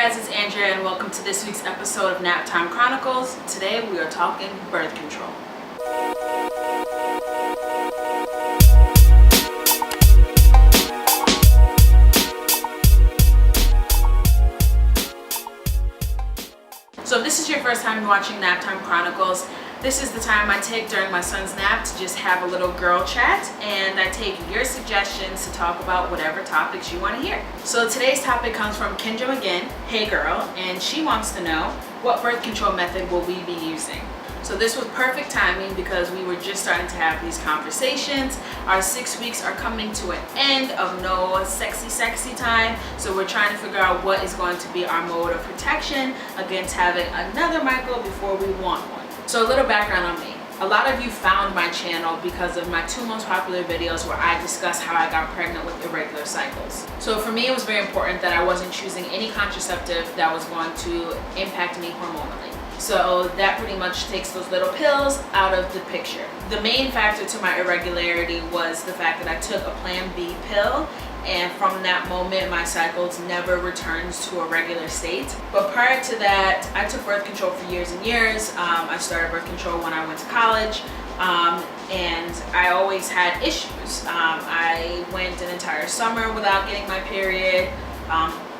guys, it's Andrea and welcome to this week's episode of Nap Time Chronicles. Today we are talking birth control. So if this is your first time watching Nap Time Chronicles, this is the time I take during my son's nap to just have a little girl chat, and I take your suggestions to talk about whatever topics you want to hear. So today's topic comes from Kendra McGinn, hey girl, and she wants to know what birth control method will we be using. So this was perfect timing because we were just starting to have these conversations. Our 6 weeks are coming to an end of no sexy time. So we're trying to figure out what is going to be our mode of protection against having another Michael before we want one. So a little background on me. A lot of you found my channel because of my two most popular videos where I discuss how I got pregnant with irregular cycles. So for me, it was very important that I wasn't choosing any contraceptive that was going to impact me hormonally. So that pretty much takes those little pills out of the picture. The main factor to my irregularity was the fact that I took a Plan B pill, and from that moment my cycles never returned to a regular state. But prior to that, I took birth control for years and years. I started birth control when I went to college, and I always had issues. I went an entire summer without getting my period.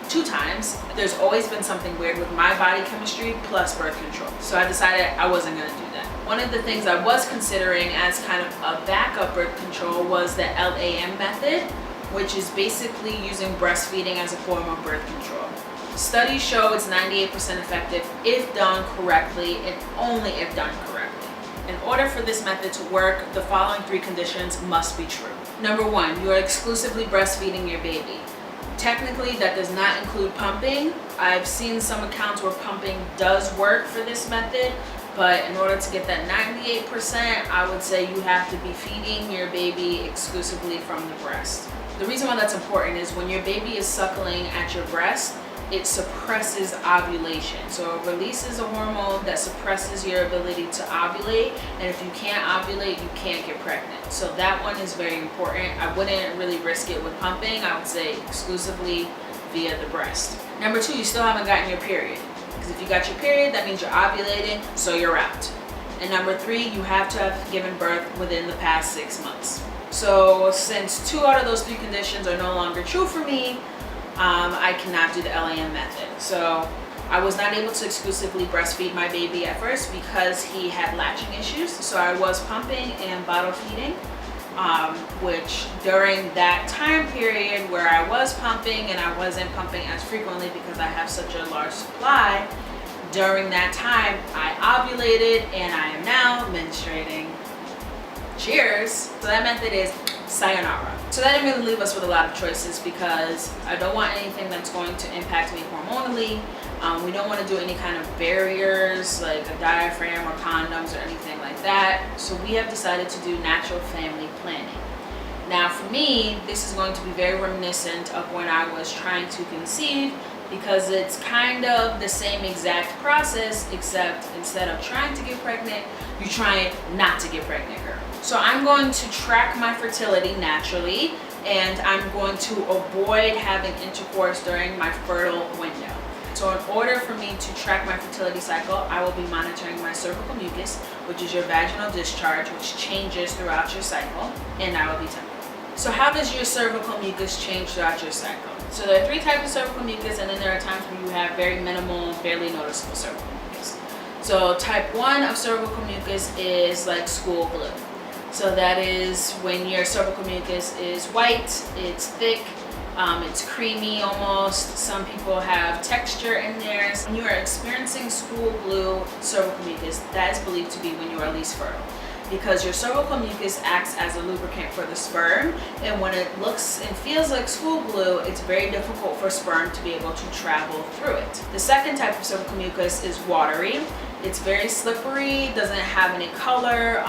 2 times. There's always been something weird with my body chemistry plus birth control. So I decided I wasn't going to do that. One of the things I was considering as kind of a backup birth control was the LAM method, which is basically using breastfeeding as a form of birth control. Studies show it's 98% effective if done correctly, and only if done correctly. In order for this method to work, the following 3 conditions must be true. Number 1, you are exclusively breastfeeding your baby. Technically, that does not include pumping. I've seen some accounts where pumping does work for this method, but in order to get that 98%, I would say you have to be feeding your baby exclusively from the breast. The reason why that's important is when your baby is suckling at your breast, it suppresses ovulation. So it releases a hormone that suppresses your ability to ovulate, and if you can't ovulate, you can't get pregnant. So that one is very important. I wouldn't really risk it with pumping. I would say exclusively via the breast. Number 2, you still haven't gotten your period. Because if you got your period, that means you're ovulating, so you're out. And number 3, you have to have given birth within the past 6 months. So since 2 out of those 3 conditions are no longer true for me, I cannot do the LAM method. So I was not able to exclusively breastfeed my baby at first because he had latching issues. So I was pumping and bottle feeding, which during that time period where I was pumping and I wasn't pumping as frequently because I have such a large supply, during that time I ovulated and I am now menstruating. Cheers! So that method is sayonara. So that didn't really leave us with a lot of choices because I don't want anything that's going to impact me hormonally. We don't want to do any kind of barriers like a diaphragm or condoms or anything like that. So we have decided to do natural family planning. Now for me, this is going to be very reminiscent of when I was trying to conceive, because it's kind of the same exact process, except instead of trying to get pregnant, you're trying not to get pregnant, girl. So I'm going to track my fertility naturally, and I'm going to avoid having intercourse during my fertile window. So in order for me to track my fertility cycle, I will be monitoring my cervical mucus, which is your vaginal discharge, which changes throughout your cycle, and I will be temperature. So how does your cervical mucus change throughout your cycle? So there are 3 types of cervical mucus, and then there are times where you have very minimal, barely noticeable cervical mucus. So type 1 of cervical mucus is like school glue. So that is when your cervical mucus is white, it's thick, it's creamy almost. Some people have texture in there. When you are experiencing school glue cervical mucus, that is believed to be when you are least fertile, because your cervical mucus acts as a lubricant for the sperm, and when it looks and feels like school glue, it's very difficult for sperm to be able to travel through it. The second type of cervical mucus is watery. It's very slippery, doesn't have any color,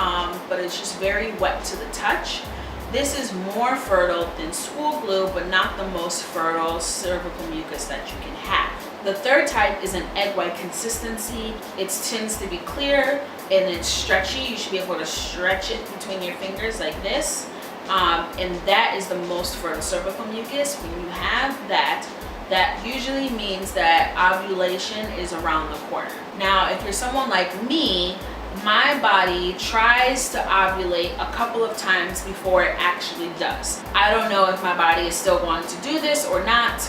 but it's just very wet to the touch. This is more fertile than school glue, but not the most fertile cervical mucus that you can have. The third type is an egg white consistency. It tends to be clear and it's stretchy. You should be able to stretch it between your fingers like this. And that is the most fertile cervical mucus. When you have that, that usually means that ovulation is around the corner. Now, if you're someone like me, my body tries to ovulate a couple of times before it actually does. I don't know if my body is still going to do this or not,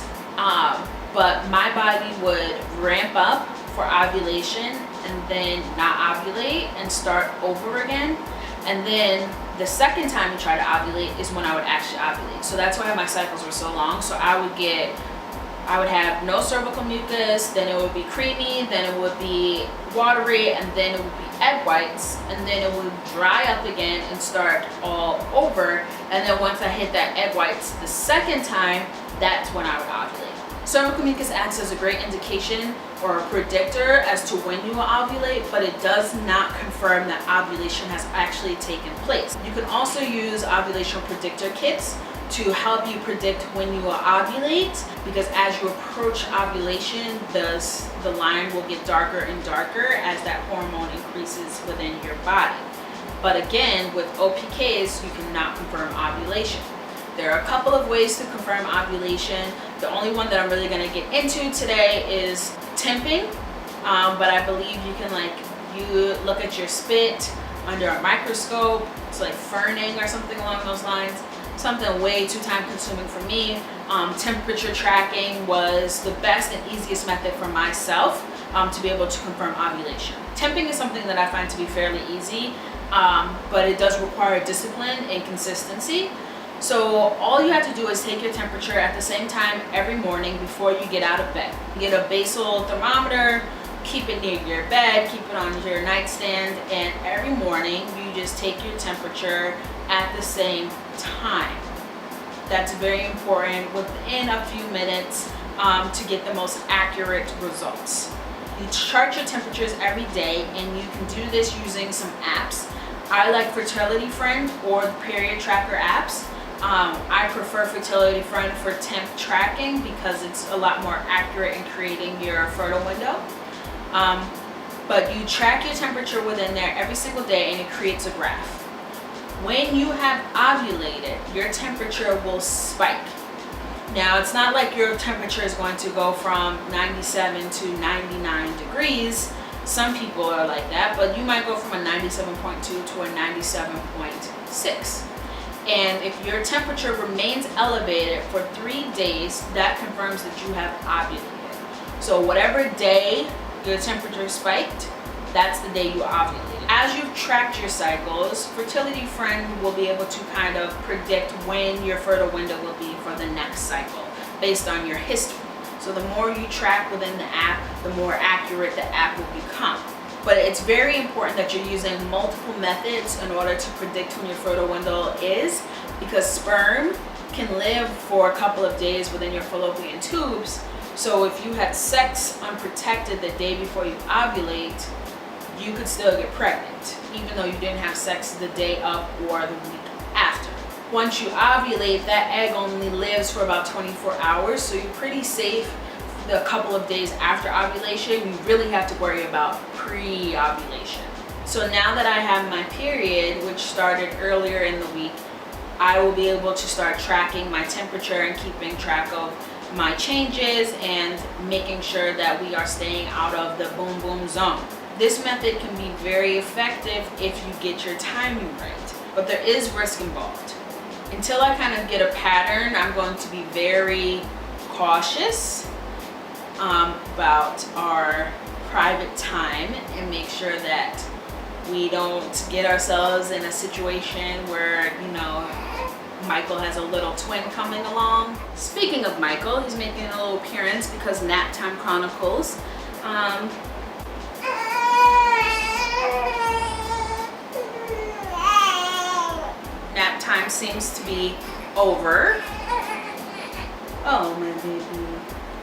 but my body would ramp up for ovulation and then not ovulate and start over again. And then the second time you try to ovulate is when I would actually ovulate. So that's why my cycles were so long. So I would have no cervical mucus, then it would be creamy, then it would be watery, and then it would be egg whites, and then it would dry up again and start all over. And then once I hit that egg whites the second time, that's when I would ovulate. Cervical mucus acts as a great indication or a predictor as to when you will ovulate, but it does not confirm that ovulation has actually taken place. You can also use ovulation predictor kits to help you predict when you will ovulate, because as you approach ovulation, the line will get darker and darker as that hormone increases within your body. But again, with OPKs, you cannot confirm ovulation. There are a couple of ways to confirm ovulation. The only one that I'm really going to get into today is temping, but I believe you can you look at your spit under a microscope. It's like ferning or something along those lines. Something way too time consuming for me. Temperature tracking was the best and easiest method for myself to be able to confirm ovulation. Temping is something that I find to be fairly easy, but it does require discipline and consistency. So all you have to do is take your temperature at the same time every morning before you get out of bed. Get a basal thermometer, keep it near your bed, keep it on your nightstand, and every morning you just take your temperature at the same time. That's very important within a few minutes to get the most accurate results. You chart your temperatures every day, and you can do this using some apps. I like Fertility Friend or the Period Tracker apps. I prefer Fertility Friend for temp tracking because it's a lot more accurate in creating your fertile window. But you track your temperature within there every single day, and it creates a graph. When you have ovulated, your temperature will spike. Now, it's not like your temperature is going to go from 97 to 99 degrees. Some people are like that, but you might go from a 97.2 to a 97.6. And if your temperature remains elevated for 3 days, that confirms that you have ovulated. So whatever day your temperature spiked, that's the day you ovulated. As you've tracked your cycles, Fertility Friend will be able to kind of predict when your fertile window will be for the next cycle based on your history. So the more you track within the app, the more accurate the app will become. But it's very important that you're using multiple methods in order to predict when your fertile window is, because sperm can live for a couple of days within your fallopian tubes. So if you had sex unprotected the day before you ovulate, you could still get pregnant, even though you didn't have sex the day of or the week after. Once you ovulate, that egg only lives for about 24 hours, so you're pretty safe the couple of days after ovulation. You really have to worry about pre-ovulation. So now that I have my period, which started earlier in the week, I will be able to start tracking my temperature and keeping track of my changes and making sure that we are staying out of the boom boom zone. This method can be very effective if you get your timing right, but there is risk involved. Until I kind of get a pattern, I'm going to be very cautious about our private time and make sure that we don't get ourselves in a situation where, Michael has a little twin coming along. Speaking of Michael, he's making a little appearance because Naptime Chronicles. Nap time seems to be over. Oh, my baby.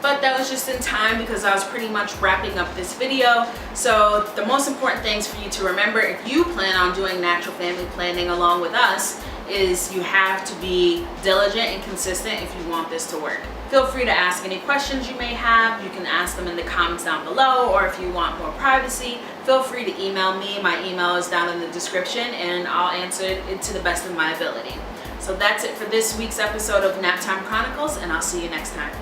But that was just in time because I was pretty much wrapping up this video. So the most important things for you to remember if you plan on doing natural family planning along with us is you have to be diligent and consistent if you want this to work. Feel free to ask any questions you may have. You can ask them in the comments down below, or if you want more privacy, feel free to email me. My email is down in the description and I'll answer it to the best of my ability. So that's it for this week's episode of Naptime Chronicles, and I'll see you next time.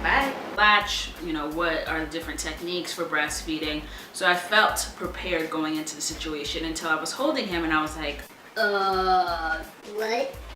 Bye. Latch, you know, what are the different techniques for breastfeeding. So I felt prepared going into the situation until I was holding him and I was like, what?